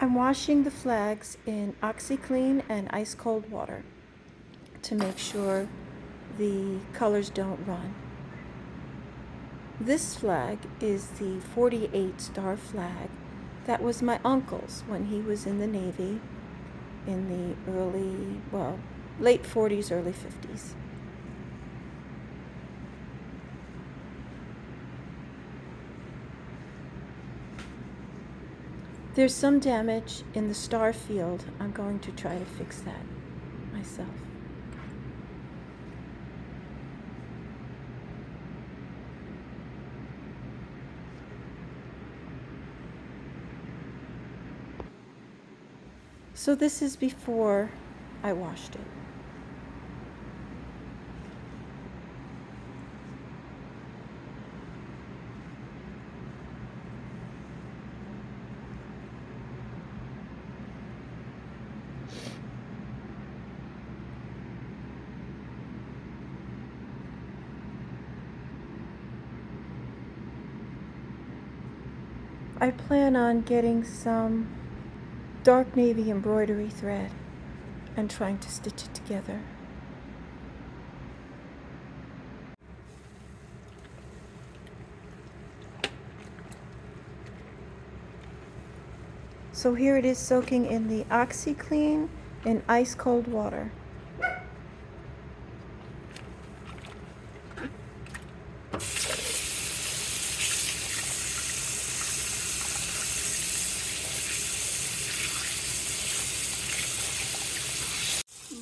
I'm washing the flags in OxiClean and ice cold water to make sure the colors don't run. This flag is the 48 star flag that was my uncle's when he was in the Navy in the late 40s, early 50s. There's some damage in the star field. I'm going to try to fix that myself. So this is before I washed it. I plan on getting some dark navy embroidery thread and trying to stitch it together. So here it is soaking in the OxiClean in ice cold water.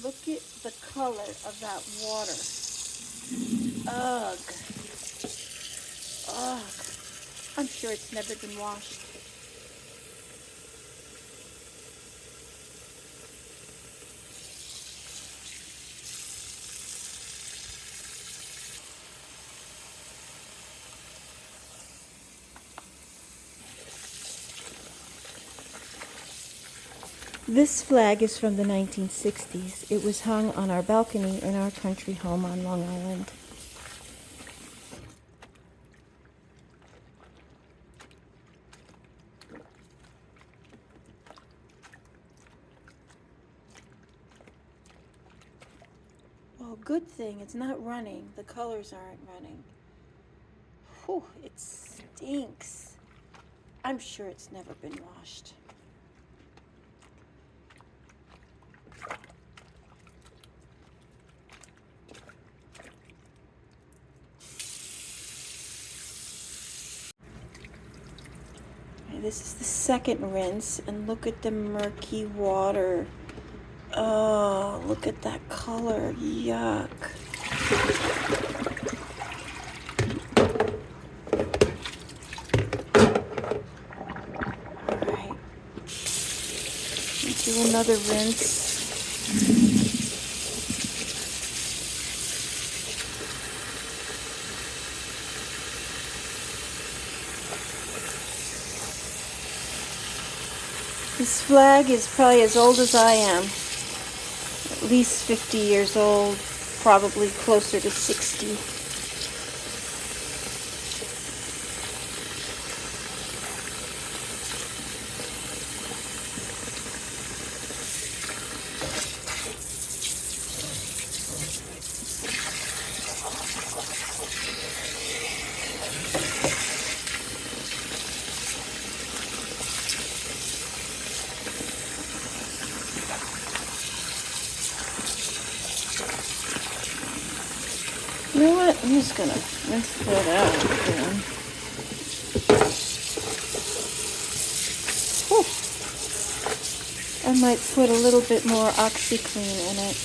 Look at the color of that water. Ugh. Ugh. I'm sure it's never been washed. This flag is from the 1960s. It was hung on our balcony in our country home on Long Island. Oh, good thing it's not running. The colors aren't running. Whew, it stinks. I'm sure it's never been washed. This is the second rinse, and look at the murky water. Oh, look at that color. Yuck. All right. Do another rinse. This flag is probably as old as I am. At least 50 years old, probably closer to 60. You know what? I'm just gonna rinse that out again. Whew. I might put a little bit more OxiClean in it.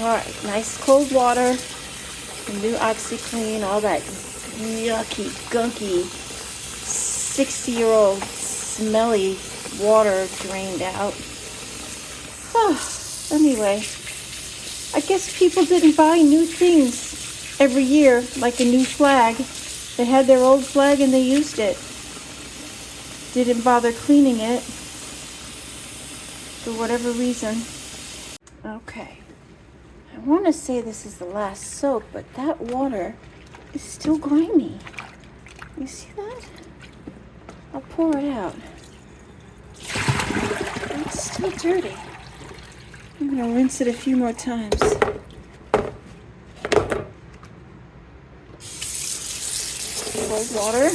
Alright, nice cold water, new OxiClean, all that yucky, gunky, 60-year-old smelly water drained out. Oh, anyway, I guess people didn't buy new things every year, like a new flag. They had their old flag and they used it. Didn't bother cleaning it for whatever reason. Okay. I want to say this is the last soak, but that water is still grimy. You see that? I'll pour it out. It's still dirty. I'm going to rinse it a few more times. Cold water.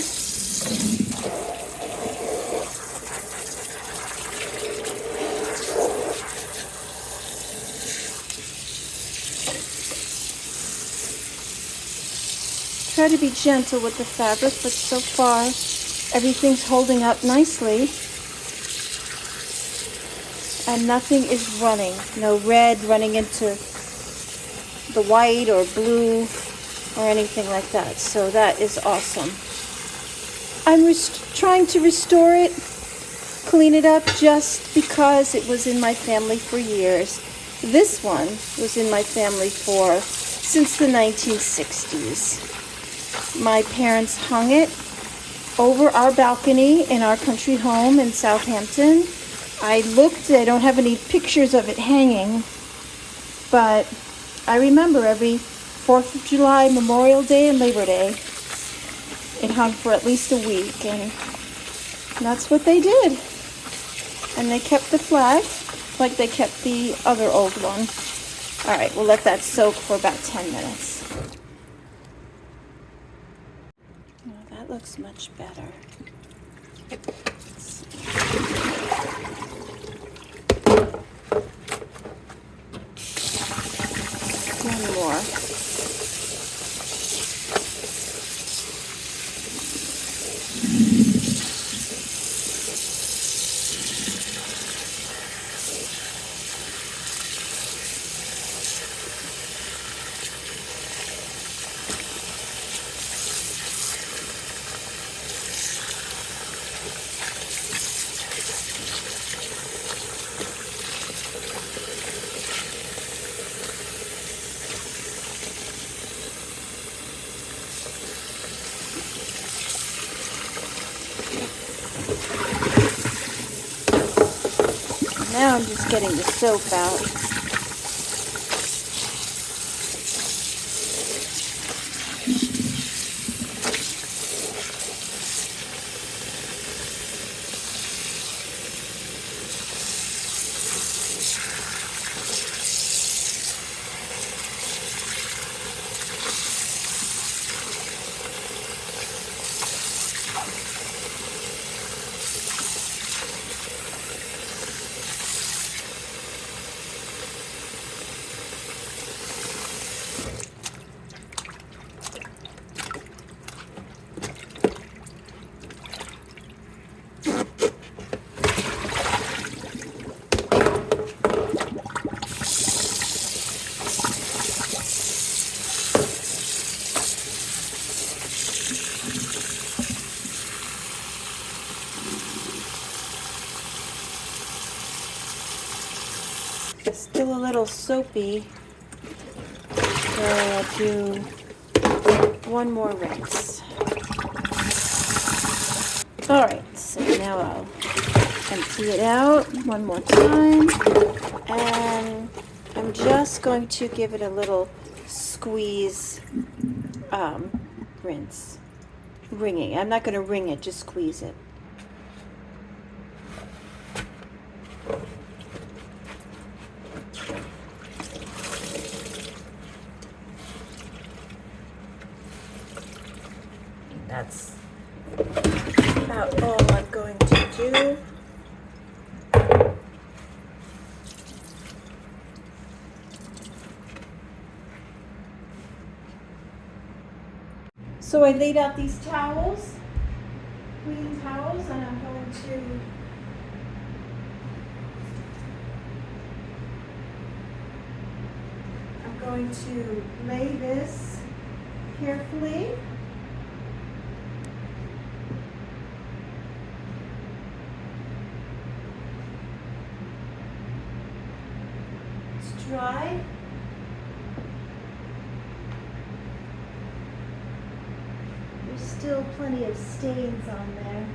Try to be gentle with the fabric, but so far everything's holding up nicely. And nothing is running. No red running into the white or blue or anything like that. So that is awesome. I'm trying to restore it, clean it up just because it was in my family for years. This one was in my family since the 1960s. My parents hung it over our balcony in our country home in Southampton. I don't have any pictures of it hanging, but I remember every 4th of July, Memorial Day, and Labor Day, it hung for at least a week, and that's what they did. And they kept the flag like they kept the other old one. All right, we'll let that soak for about 10 minutes. That looks much better. One more. Now I'm just getting the soap out. Still a little soapy, so I'll do one more rinse. Alright, so now I'll empty it out one more time, and I'm just going to give it a little squeeze, rinse. Wringing. I'm not going to wring it, just squeeze it. That's about all I'm going to do. So I laid out these towels, clean towels, and I'm going to lay this carefully. It's dry. There's still plenty of stains on there.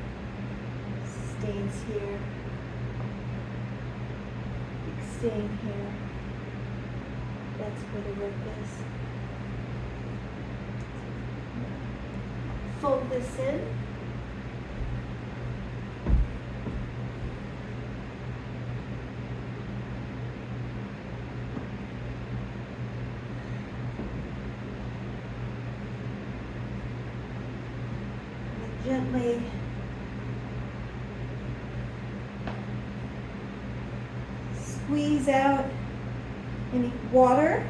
Stains here. Big stain here. That's where the rip is. Fold this in. And gently squeeze out any water.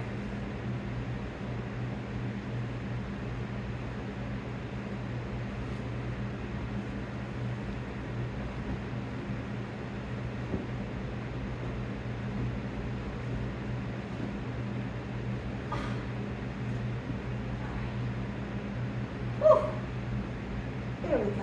Whew. There we go.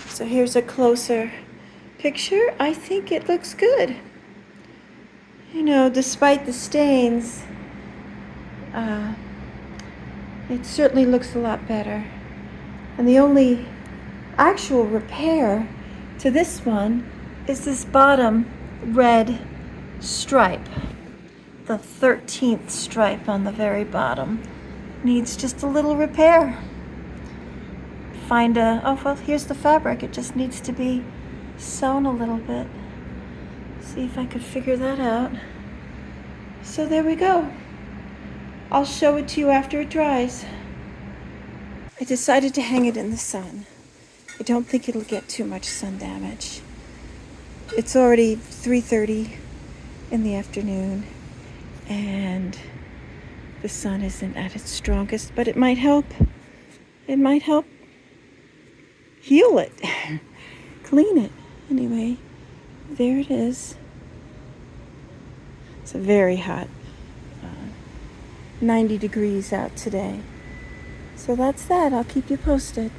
So here's a closer picture. I think it looks good. You know, despite the stains, it certainly looks a lot better. And the only actual repair to this one is this bottom red stripe. The 13th stripe on the very bottom needs just a little repair. Oh well, here's the fabric. It just needs to be sewn a little bit. See if I could figure that out. So there we go. I'll show it to you after it dries. I decided to hang it in the sun. I don't think it'll get too much sun damage. It's already 3:30 in the afternoon and the sun isn't at its strongest, but it might help. It might help heal it, clean it. Anyway, there it is. It's a very hot 90 degrees out today. So that's that. I'll keep you posted.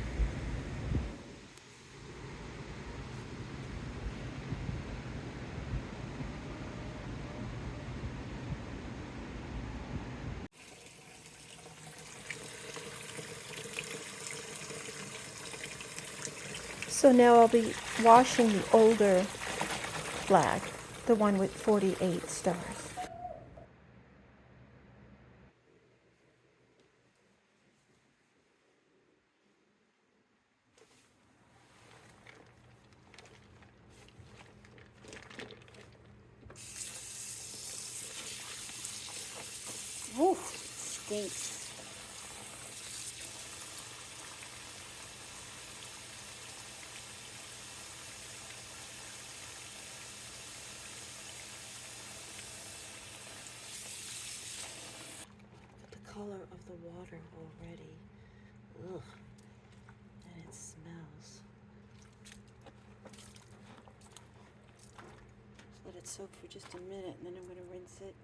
So now I'll be washing the older flag, the one with 48 stars. Woof, stinks. Color of the water already. Ugh. And it smells. Just let it soak for just a minute and then I'm going to rinse it.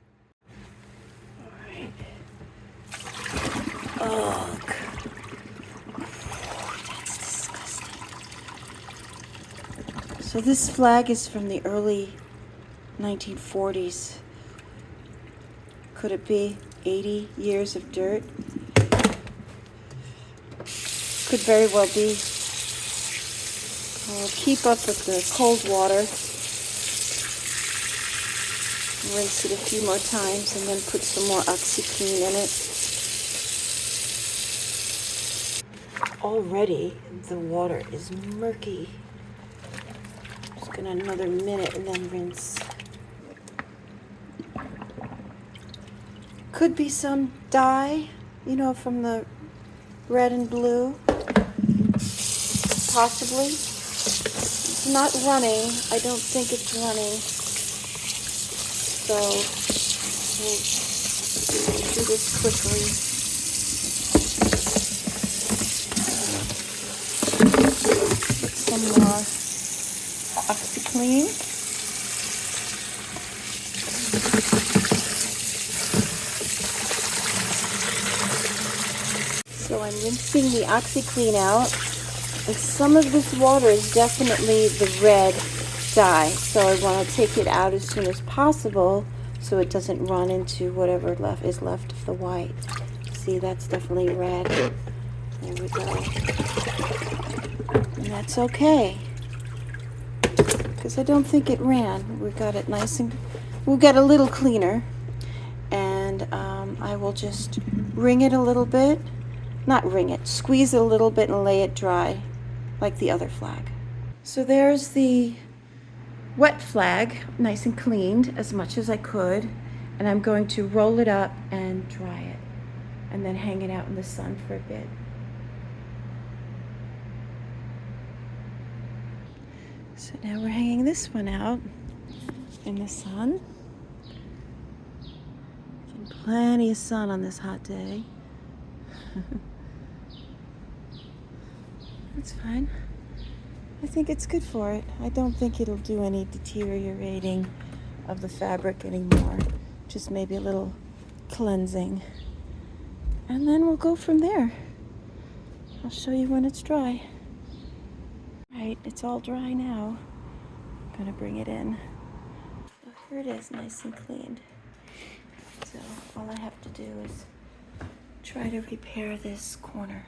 Alright. Ugh. That's disgusting. So this flag is from the early 1940s. Could it be 80 years of dirt? Could very well be. I'll keep up with the cold water. Rinse it a few more times and then put some more OxiClean in it. Already the water is murky. Just gonna another minute and then rinse. Could be some dye, you know, from the red and blue. Possibly. It's not running. I don't think it's running. So we'll do this quickly. Put some more OxiClean. So I'm rinsing the OxiClean out, and some of this water is definitely the red dye, so I want to take it out as soon as possible so it doesn't run into whatever is left of the white. See, that's definitely red. There we go. And that's okay, because I don't think it ran. We got it nice and we'll get a little cleaner, and I will just wring it a little bit. Not wring it, squeeze it a little bit and lay it dry like the other flag. So there's the wet flag, nice and cleaned as much as I could, and I'm going to roll it up and dry it and then hang it out in the sun for a bit. So now we're hanging this one out in the sun. Getting plenty of sun on this hot day. That's fine. I think it's good for it. I don't think it'll do any deteriorating of the fabric anymore. Just maybe a little cleansing. And then we'll go from there. I'll show you when it's dry. Right, it's all dry now. I'm gonna bring it in. So here it is, nice and cleaned. So all I have to do is try to repair this corner.